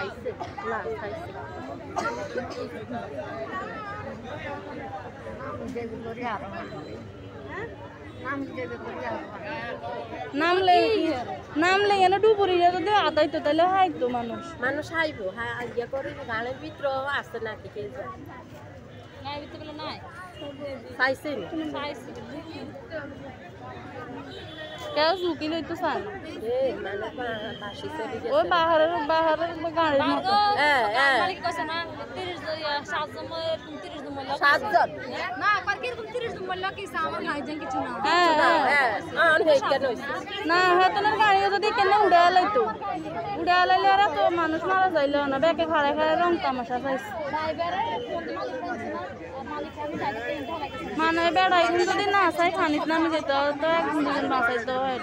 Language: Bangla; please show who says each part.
Speaker 1: খাইছে না খাইছে
Speaker 2: নামলে এনে ডুবুরি যদি আতাইতো তাহলে হাইতো মানুষ
Speaker 1: মানুষ হাইব হ্যাঁ ইয়ে করে গানের ভিতর আছে নাকি কে
Speaker 2: নাই
Speaker 1: খাইছেন
Speaker 2: কেউ ঝুঁকি লইতো চান
Speaker 1: মানে বাসি চলে গেছে
Speaker 2: ওই বাহারের গাড়ির মতো
Speaker 1: সাতজন
Speaker 2: না হেতনের গাড়ি যদি কেন উড়ে লাইতো উড়ে লাইলে আর তো মানুষ মারা যাইল না ব্যাকে খাড়ায় খাড়ায় রং তামাশা চাইছে মানে বেড়াই যদি না চাই খানিত নামে যেত তো একজন দুজন বাঁচাইতো হয়